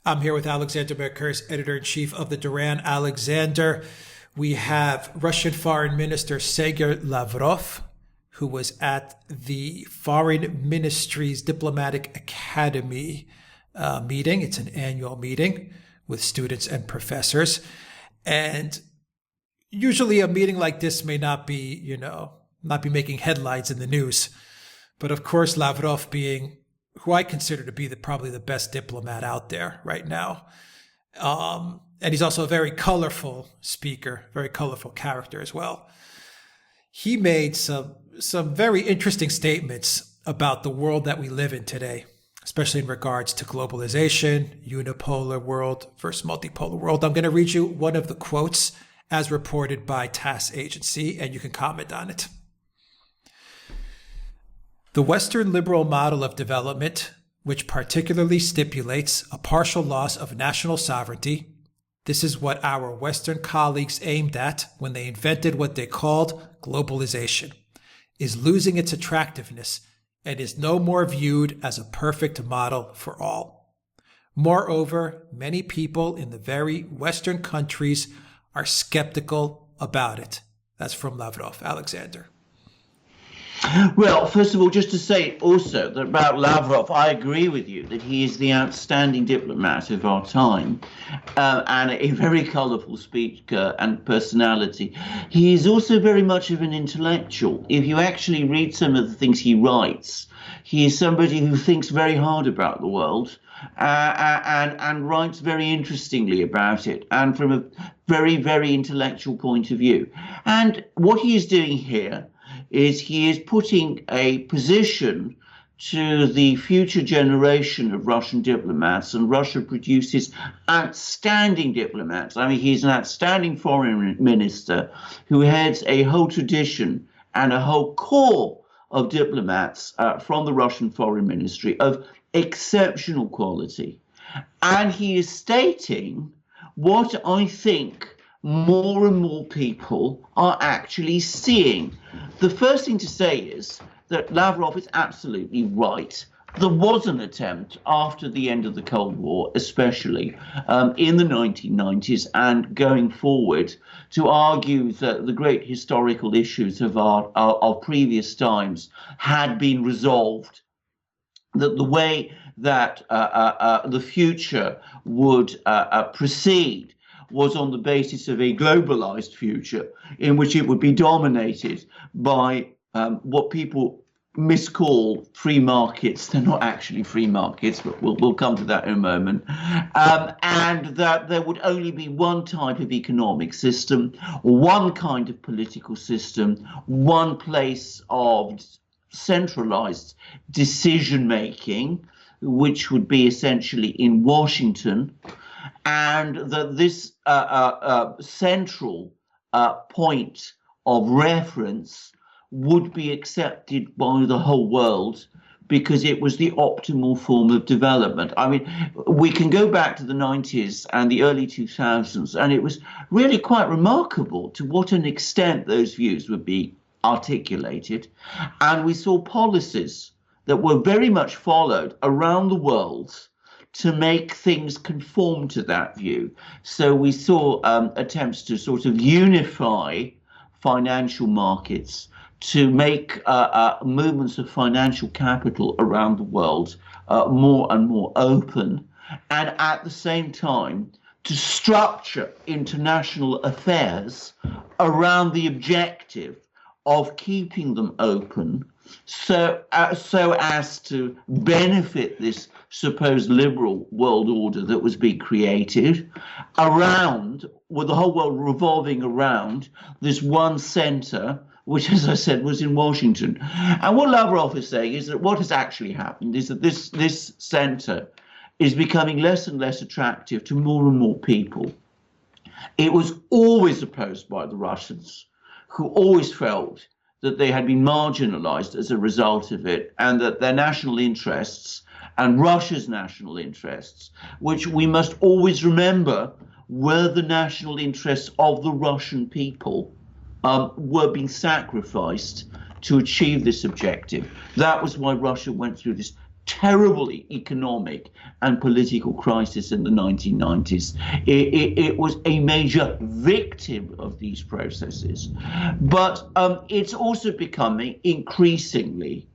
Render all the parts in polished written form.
I'm here with Alexander Mercouris, editor-in-chief of the Duran. Alexander, we have Russian Foreign Minister Sergey Lavrov, who was at the Foreign Ministry's Diplomatic Academy meeting. It's an annual meeting with students and professors. And usually a meeting like this may not be, not be making headlines in the news. But of course, Lavrov being who I consider to be probably the best diplomat out there right now. And he's also a very colorful speaker, very colorful character as well. He made some very interesting statements about the world that we live in today, especially in regards to globalization, unipolar world versus multipolar world. I'm going to read you one of the quotes as reported by TASS agency, and you can comment on it. The Western liberal model of development, which particularly stipulates a partial loss of national sovereignty, this is what our Western colleagues aimed at when they invented what they called globalization, is losing its attractiveness and is no more viewed as a perfect model for all. Moreover, many people in the very Western countries are skeptical about it. That's from Lavrov. Alexander. Well, first of all, just to say also that about Lavrov, I agree with you that he is the outstanding diplomat of our time and a very colourful speaker and personality. He is also very much of an intellectual. If you actually read some of the things he writes, he is somebody who thinks very hard about the world and writes very interestingly about it and from a very, very intellectual point of view. And what he is doing here is he is putting a position to the future generation of Russian diplomats, and Russia produces outstanding diplomats. I mean, he's an outstanding foreign minister who heads a whole tradition and a whole corps of diplomats from the Russian foreign ministry of exceptional quality. And he is stating what I think more and more people are actually seeing. The first thing to say is that Lavrov is absolutely right. There was an attempt after the end of the Cold War, especially in the 1990s and going forward, to argue that the great historical issues of previous times had been resolved, that the way that the future would proceed was on the basis of a globalized future in which it would be dominated by what people miscall free markets. They're not actually free markets, but we'll come to that in a moment. And that there would only be one type of economic system, one kind of political system, one place of centralized decision-making, which would be essentially in Washington, and that this central point of reference would be accepted by the whole world because it was the optimal form of development. I mean, we can go back to the 90s and the early 2000s, and it was really quite remarkable to what an extent those views would be articulated. And we saw policies that were very much followed around the world to make things conform to that view. So we saw attempts to sort of unify financial markets, to make movements of financial capital around the world more and more open, and at the same time to structure international affairs around the objective of keeping them open so as to benefit this supposed liberal world order that was being created around, with the whole world revolving around this one center, which, as I said, was in Washington. And what Lavrov is saying is that what has actually happened is that this center is becoming less and less attractive to more and more people. It was always opposed by the Russians, who always felt that they had been marginalized as a result of it, and that their national interests and Russia's national interests, which we must always remember were the national interests of the Russian people, were being sacrificed to achieve this objective. That was why Russia went through this terrible economic and political crisis in the 1990s. It was a major victim of these processes. But it's also becoming increasingly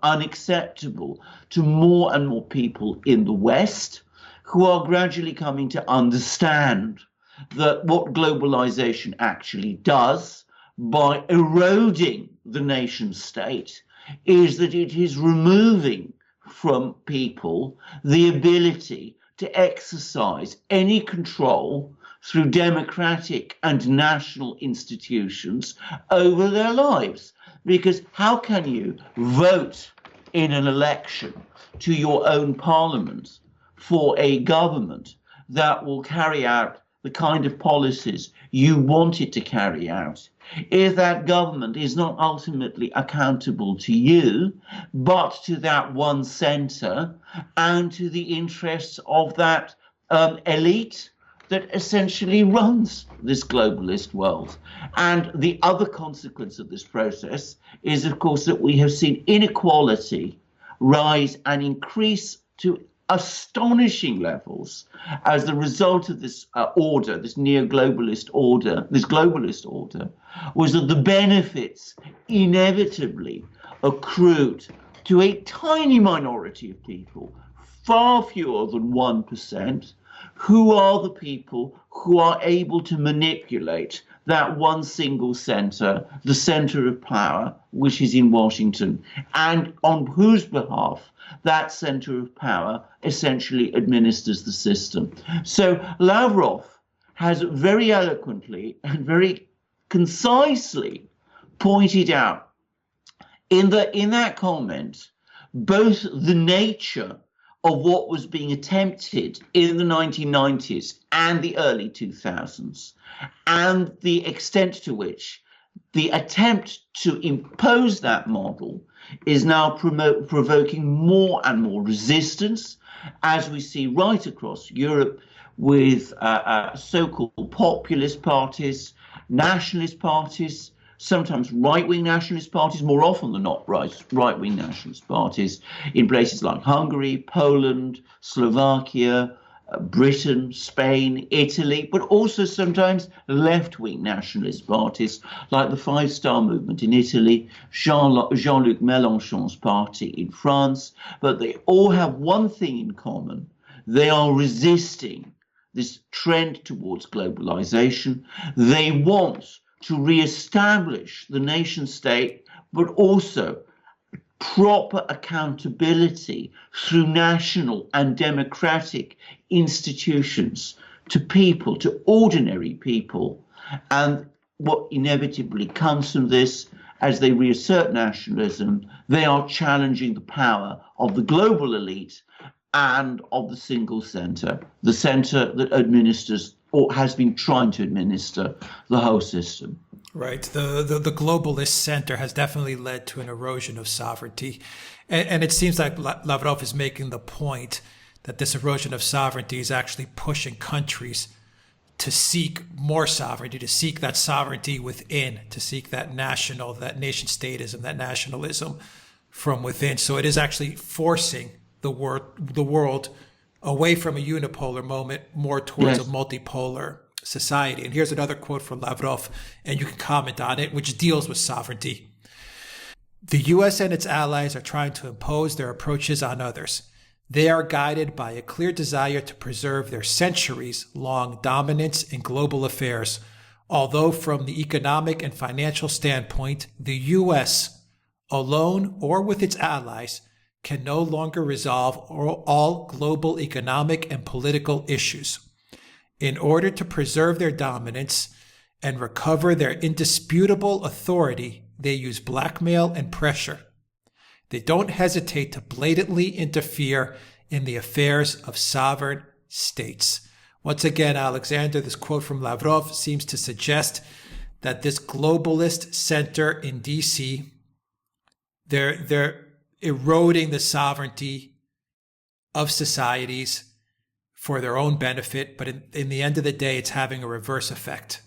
unacceptable to more and more people in the West, who are gradually coming to understand that what globalization actually does by eroding the nation state is that it is removing from people the ability to exercise any control through democratic and national institutions over their lives. Because how can you vote in an election to your own parliament for a government that will carry out the kind of policies you want it to carry out if that government is not ultimately accountable to you, but to that one centre and to the interests of that elite that essentially runs this globalist world? And the other consequence of this process is, of course, that we have seen inequality rise and increase to astonishing levels as the result of this order, this neo-globalist order, this globalist order, was that the benefits inevitably accrued to a tiny minority of people, far fewer than 1%, who are the people who are able to manipulate that one single center, the center of power, which is in Washington, and on whose behalf that center of power essentially administers the system. So Lavrov has very eloquently and very concisely pointed out in that comment both the nature of what was being attempted in the 1990s and the early 2000s, and the extent to which the attempt to impose that model is now provoking more and more resistance, as we see right across Europe with so-called populist parties, nationalist parties, sometimes right-wing nationalist parties, more often than not right-wing nationalist parties in places like Hungary, Poland, Slovakia, Britain, Spain, Italy, but also sometimes left-wing nationalist parties like the Five Star Movement in Italy, Jean-Luc Mélenchon's party in France. But they all have one thing in common: they are resisting this trend towards globalization. They want to re-establish the nation state, but also proper accountability through national and democratic institutions to people, to ordinary people. And what inevitably comes from this, as they reassert nationalism, they are challenging the power of the global elite and of the single center, the center that administers or has been trying to administer the whole system. Right. The globalist center has definitely led to an erosion of sovereignty. And it seems like Lavrov is making the point that this erosion of sovereignty is actually pushing countries to seek more sovereignty, to seek that sovereignty within, to seek that nation statism, that nationalism from within. So it is actually forcing the world away from a unipolar moment, more towards a multipolar society. And here's another quote from Lavrov, and you can comment on it, which deals with sovereignty. The U.S. and its allies are trying to impose their approaches on others. They are guided by a clear desire to preserve their centuries-long dominance in global affairs, although from the economic and financial standpoint, the U.S., alone or with its allies, can no longer resolve all global economic and political issues. In order to preserve their dominance and recover their indisputable authority, they use blackmail and pressure. They don't hesitate to blatantly interfere in the affairs of sovereign states. Once again, Alexander, this quote from Lavrov seems to suggest that this globalist center in DC, they're eroding the sovereignty of societies for their own benefit, but in the end of the day, it's having a reverse effect.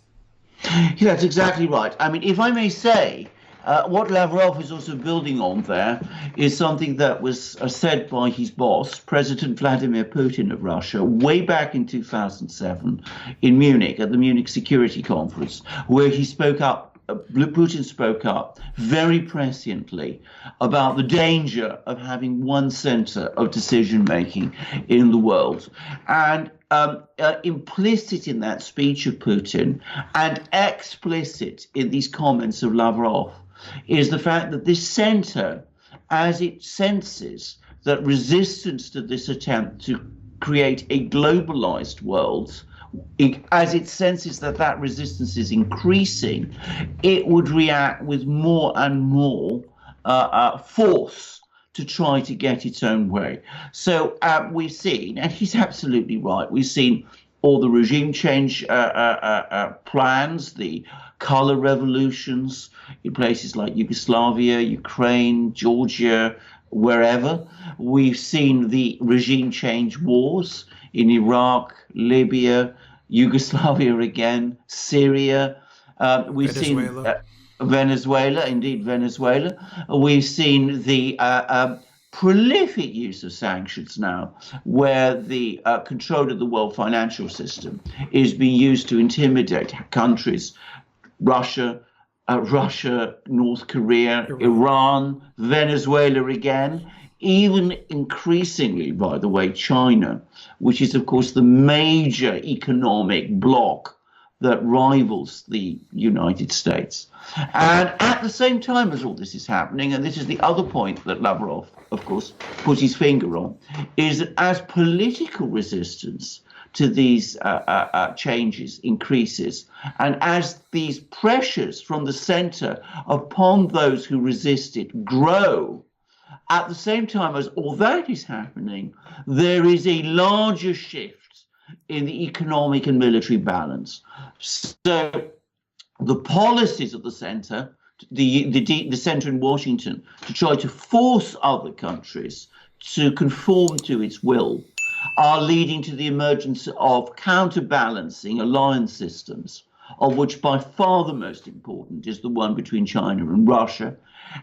Yeah, that's exactly right. I mean, if I may say, What Lavrov is also building on there is something that was said by his boss, President Vladimir Putin of Russia, way back in 2007 in Munich at the Munich Security Conference, where he spoke up. Putin spoke up very presciently about the danger of having one center of decision making in the world. And implicit in that speech of Putin and explicit in these comments of Lavrov is the fact that this center, as it senses that resistance to this attempt to create a globalized world, as it senses that that resistance is increasing, it would react with more and more force to try to get its own way. So we've seen, and he's absolutely right, we've seen all the regime change plans, the color revolutions in places like Yugoslavia, Ukraine, Georgia, wherever. We've seen the regime change wars in Iraq, Libya, Yugoslavia again, Syria. We've Venezuela. seen Venezuela, indeed Venezuela. We've seen the prolific use of sanctions now, where the control of the world financial system is being used to intimidate countries, Russia, North Korea, Iran, Venezuela again, even increasingly, by the way, China, which is, of course, the major economic bloc that rivals the United States. And at the same time as all this is happening, and this is the other point that Lavrov, of course, put his finger on, is that as political resistance to these changes increases, and as these pressures from the center upon those who resist it grow, at the same time as all that is happening, there is a larger shift in the economic and military balance. So the policies of the center, the center in Washington, to try to force other countries to conform to its will, are leading to the emergence of counterbalancing alliance systems, of which by far the most important is the one between China and Russia.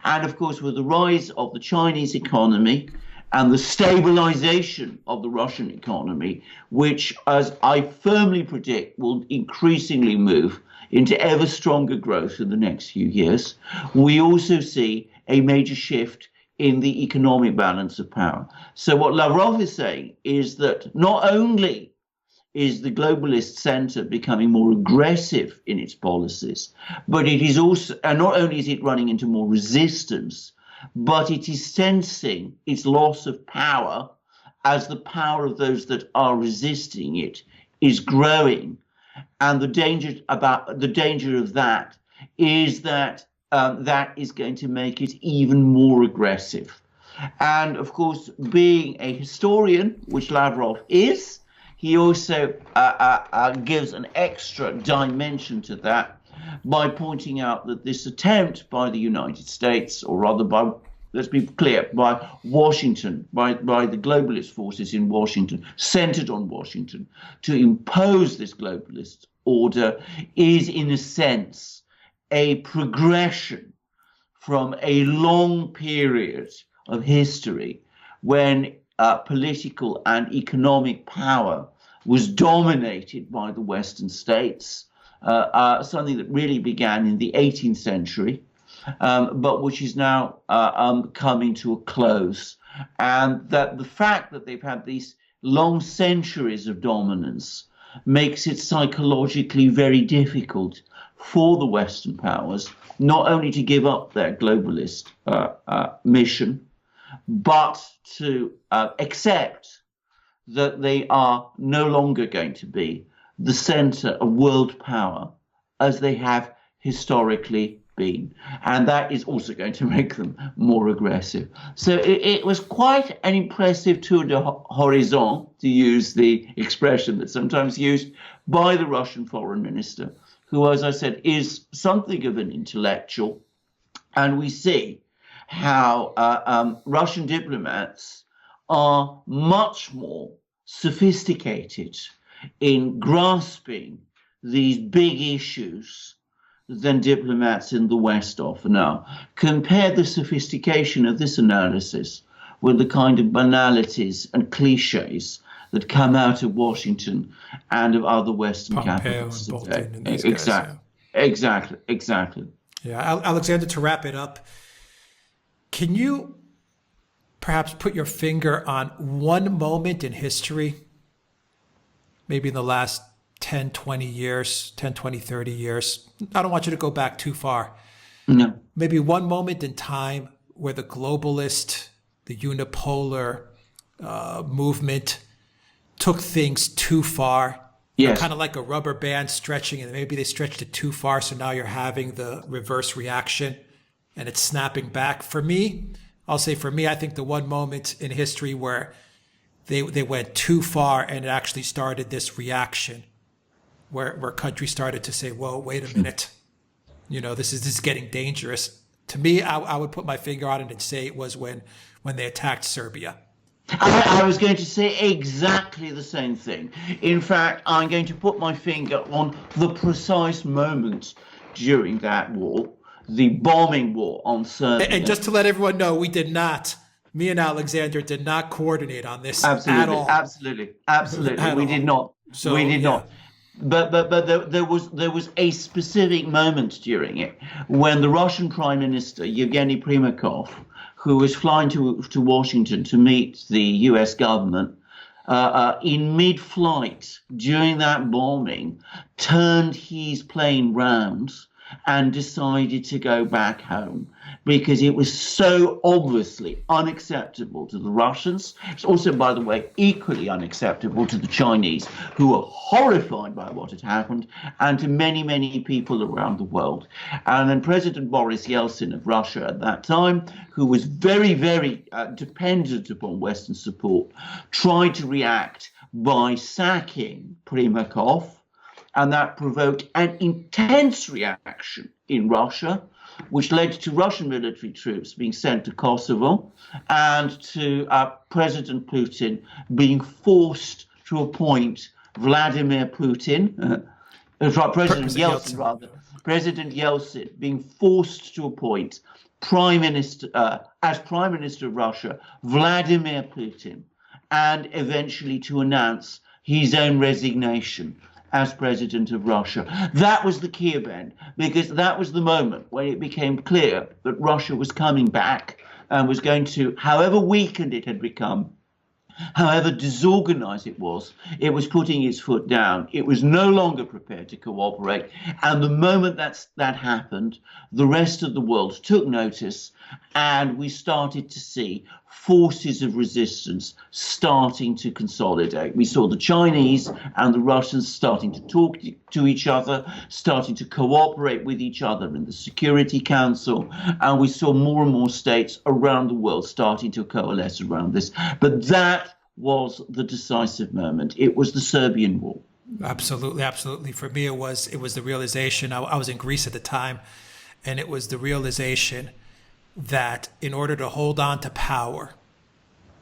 And of course, with the rise of the Chinese economy and the stabilization of the Russian economy, which, as I firmly predict, will increasingly move into ever stronger growth in the next few years, we also see a major shift in the economic balance of power. So what Lavrov is saying is that not only is the globalist center becoming more aggressive in its policies, but it is also, and not only is it running into more resistance, but it is sensing its loss of power as the power of those that are resisting it is growing. And the danger of that is that that is going to make it even more aggressive. And of course, being a historian, which Lavrov is, he also gives an extra dimension to that by pointing out that this attempt by the United States, or rather by, let's be clear, by Washington, by the globalist forces in Washington, centered on Washington, to impose this globalist order is, in a sense, a progression from a long period of history when political and economic power was dominated by the Western states, something that really began in the 18th century, but which is now coming to a close. And that the fact that they've had these long centuries of dominance makes it psychologically very difficult for the Western powers not only to give up their globalist mission, but to accept that they are no longer going to be the center of world power as they have historically been. And that is also going to make them more aggressive. So it was quite an impressive tour de horizon, to use the expression that's sometimes used by the Russian foreign minister, who, as I said, is something of an intellectual. And we see how Russian diplomats are much more sophisticated in grasping these big issues than diplomats in the West often are. Compare the sophistication of this analysis with the kind of banalities and cliches that come out of Washington and of other Western capitals today. Exactly. Yeah, Alexander, to wrap it up, can you perhaps put your finger on one moment in history, maybe in the last 10, 20 years, 10, 20, 30 years? I don't want you to go back too far. No. Maybe one moment in time where the globalist, the unipolar movement took things too far. Yes. Kind of like a rubber band stretching, and maybe they stretched it too far, so now you're having the reverse reaction and it's snapping back. For me, I think the one moment in history where they went too far and it actually started this reaction where countries started to say, whoa, wait a minute, this is getting dangerous. To me, I would put my finger on it and say it was when they attacked Serbia. I was going to say exactly the same thing. In fact, I'm going to put my finger on the precise moment during that war, the bombing war on Serbia. And just to let everyone know, me and Alexander did not coordinate on this at all. Absolutely. We did not. But there was a specific moment during it when the Russian Prime Minister, Yevgeny Primakov, who was flying to Washington to meet the U.S. government, in mid-flight during that bombing, turned his plane round and decided to go back home because it was so obviously unacceptable to the Russians. It's also, by the way, equally unacceptable to the Chinese, who were horrified by what had happened, and to many, many people around the world. And then President Boris Yeltsin of Russia at that time, who was very, very dependent upon Western support, tried to react by sacking Primakov, and that provoked an intense reaction in Russia, which led to Russian military troops being sent to Kosovo and to President Putin being forced to appoint Vladimir Putin, President Yeltsin being forced to appoint as Prime Minister of Russia, Vladimir Putin, and eventually to announce his own resignation as president of Russia. That was the key event, because that was the moment when it became clear that Russia was coming back and was going to, however weakened it had become, however disorganized it was putting its foot down. It was no longer prepared to cooperate. And the moment that happened, the rest of the world took notice, and we started to see forces of resistance starting to consolidate. We saw the Chinese and the Russians starting to talk to each other, starting to cooperate with each other in the Security Council, and we saw more and more states around the world starting to coalesce around this. But that was the decisive moment. It was the Serbian war. Absolutely. For me, it was the realization. I was in Greece at the time, and it was the realization that in order to hold on to power,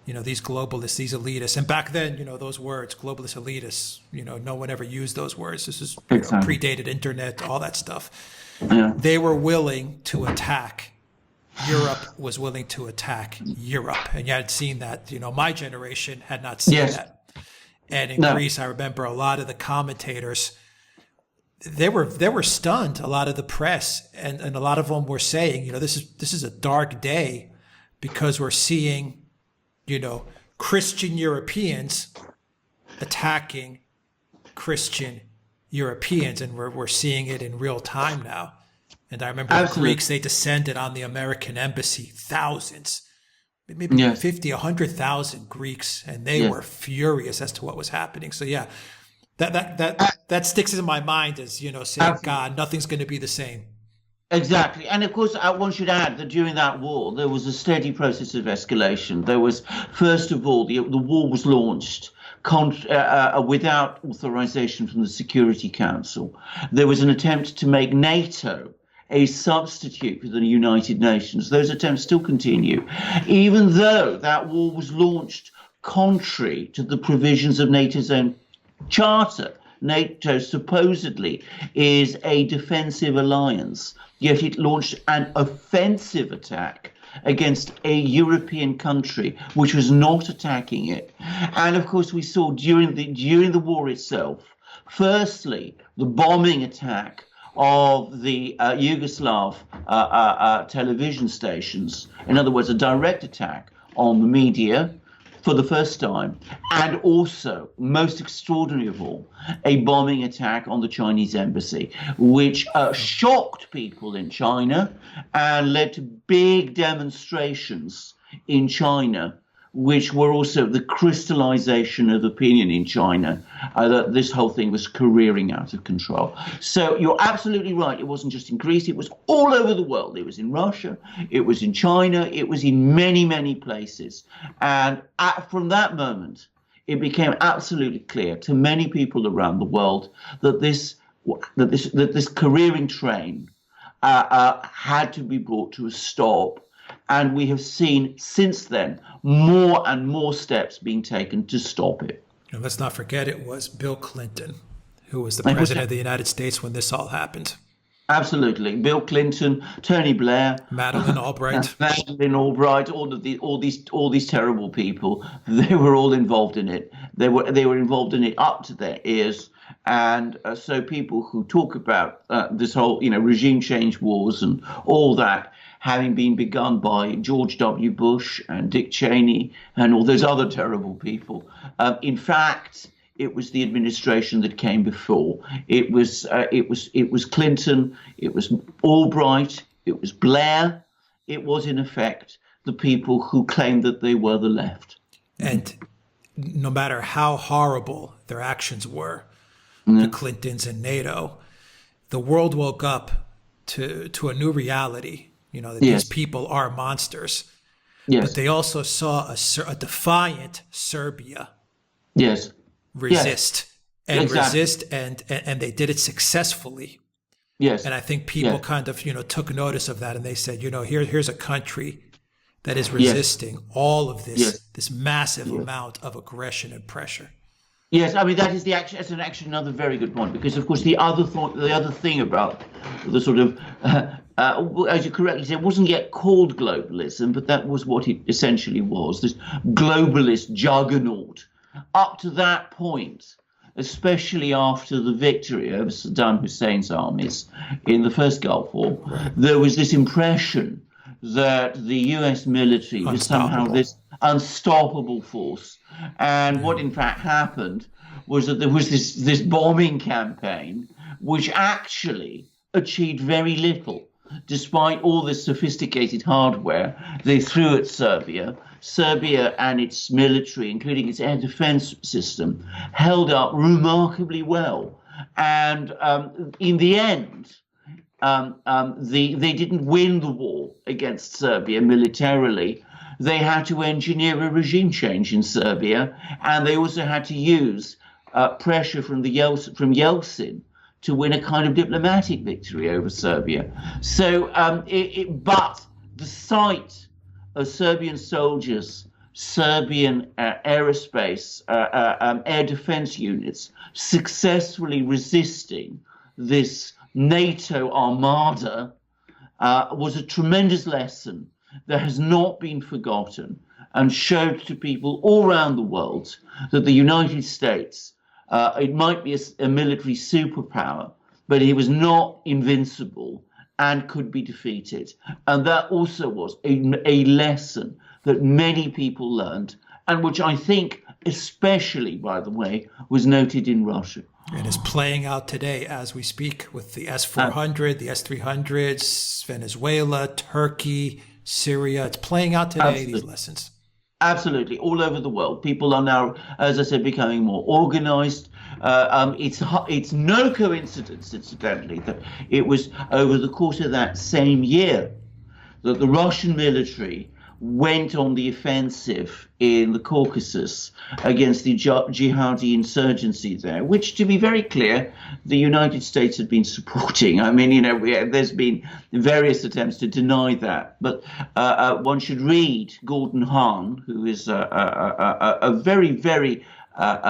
these globalists, these elitists, and back then, those words, globalist elitists, no one ever used those words. This is predated internet, all that stuff. Yeah. They were willing to attack. Europe was willing to attack Europe. And you had seen that, my generation had not seen that. And in Greece, I remember a lot of the commentators, they were stunned. A lot of the press and a lot of them were saying, this is a dark day because we're seeing, Christian Europeans attacking Christian Europeans, and we're seeing it in real time now. And I remember the Greeks, they descended on the American embassy, thousands, maybe 50, 100,000 Greeks, and they were furious as to what was happening. So that sticks in my mind as, saying, God, nothing's going to be the same. Exactly. And of course, one should add that during that war, there was a steady process of escalation. There was, first of all, the war was launched without authorization from the Security Council. There was an attempt to make NATO a substitute for the United Nations. Those attempts still continue, even though that war was launched contrary to the provisions of NATO's own charter. NATO supposedly is a defensive alliance, yet it launched an offensive attack against a European country which was not attacking it. And of course, we saw during the war itself, firstly, the bombing attack of the Yugoslav television stations, in other words, a direct attack on the media for the first time, and also, most extraordinary of all, a bombing attack on the Chinese embassy, which shocked people in China and led to big demonstrations in China, which were also the crystallization of opinion in China that this whole thing was careering out of control. So you're absolutely right. It wasn't just in Greece. It was all over the world. It was in Russia. It was in China. It was in many, many places. And from that moment, it became absolutely clear to many people around the world that this careering train had to be brought to a stop. And we have seen since then more and more steps being taken to stop it. And let's not forget, it was Bill Clinton who was the president of the United States when this all happened. Absolutely. Bill Clinton, Tony Blair, Madeleine Albright. all these terrible people, they were all involved in it. They were involved in it up to their ears. And so people who talk about this whole, regime change wars and all that, having been begun by George W. Bush and Dick Cheney and all those other terrible people. In fact, it was the administration that came before. It was Clinton, it was Albright, it was Blair. It was, in effect, the people who claimed that they were the left. And no matter how horrible their actions were, the Clintons and NATO, the world woke up to a new reality. That these people are monsters. Yes. But they also saw a defiant Serbia resist and they did it successfully. Yes. And I think people kind of, took notice of that, and they said, here's a country that is resisting all of this massive amount of aggression and pressure. Yes, I mean, that's actually another very good point, because of course the other thing about the sort of as you correctly said, it wasn't yet called globalism, but that was what it essentially was, this globalist juggernaut. Up to that point, especially after the victory over Saddam Hussein's armies in the first Gulf War, there was this impression that the US military was somehow this unstoppable force. And what in fact happened was that there was this bombing campaign, which actually achieved very little. Despite all this sophisticated hardware they threw at Serbia, Serbia and its military, including its air defense system, held up remarkably well. And in the end, they didn't win the war against Serbia militarily. They had to engineer a regime change in Serbia, and they also had to use pressure from Yeltsin to win a kind of diplomatic victory over Serbia. So, but the sight of Serbian soldiers, Serbian aerospace, air defense units successfully resisting this NATO armada was a tremendous lesson that has not been forgotten, and showed to people all around the world that the United States, it might be a military superpower, but it was not invincible and could be defeated. And that also was a lesson that many people learned, and which I think especially, by the way, was noted in Russia. And is playing out today as we speak with the S-400, the S-300s, Venezuela, Turkey, Syria. It's playing out today, these lessons. Absolutely. All over the world. People are now, as I said, becoming more organized. It's no coincidence, incidentally, that it was over the course of that same year that the Russian military went on the offensive in the Caucasus against the jihadi insurgency there, which, to be very clear, the United States had been supporting. I mean, there's been various attempts to deny that, but one should read Gordon Hahn, who is a very, very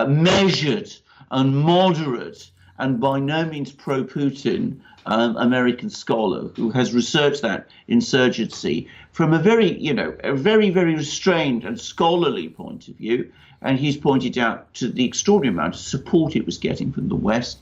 measured and moderate and by no means pro-Putin American scholar who has researched that insurgency from a very, very restrained and scholarly point of view. And he's pointed out to the extraordinary amount of support it was getting from the West.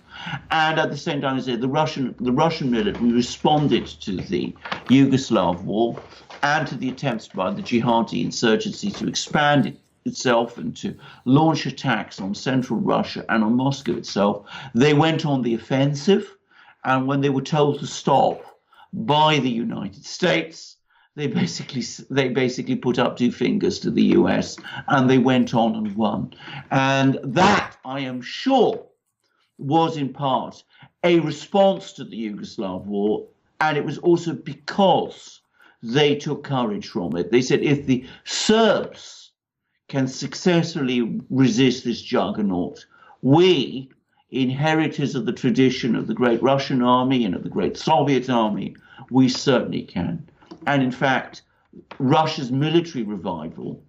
And at the same time, as I said, the Russian military responded to the Yugoslav war and to the attempts by the jihadi insurgency to expand itself and to launch attacks on central Russia and on Moscow itself. They went on the offensive, and when they were told to stop by the United States, they basically put up two fingers to the US, and they went on and won. And that, I am sure, was in part a response to the Yugoslav war, and it was also because they took courage from it. They said, if the Serbs can successfully resist this juggernaut, we, inheritors of the tradition of the great Russian army and of the great Soviet army, we certainly can. And in fact, Russia's military revival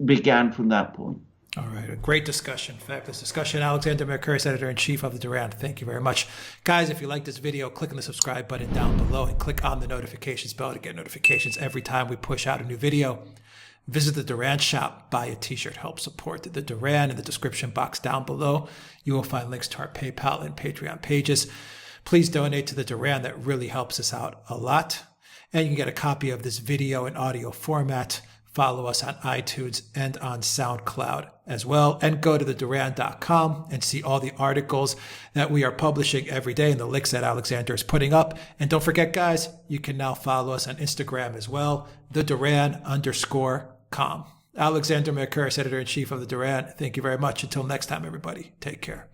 began from that point. All right, a great discussion. Fabulous discussion. Alexander Mercouris, editor-in-chief of the Duran. Thank you very much. Guys, if you like this video, click on the subscribe button down below and click on the notifications bell to get notifications every time we push out a new video. Visit the Duran shop, buy a t-shirt, help support the Duran. In the description box down below, you will find links to our PayPal and Patreon pages. Please donate to the Duran. That really helps us out a lot. And you can get a copy of this video in audio format. Follow us on iTunes and on SoundCloud as well. And go to theduran.com and see all the articles that we are publishing every day and the links that Alexander is putting up. And don't forget, guys, you can now follow us on Instagram as well, theduran_com. Alexander Mercouris, editor-in-chief of the Duran. Thank you very much. Until next time, everybody, take care.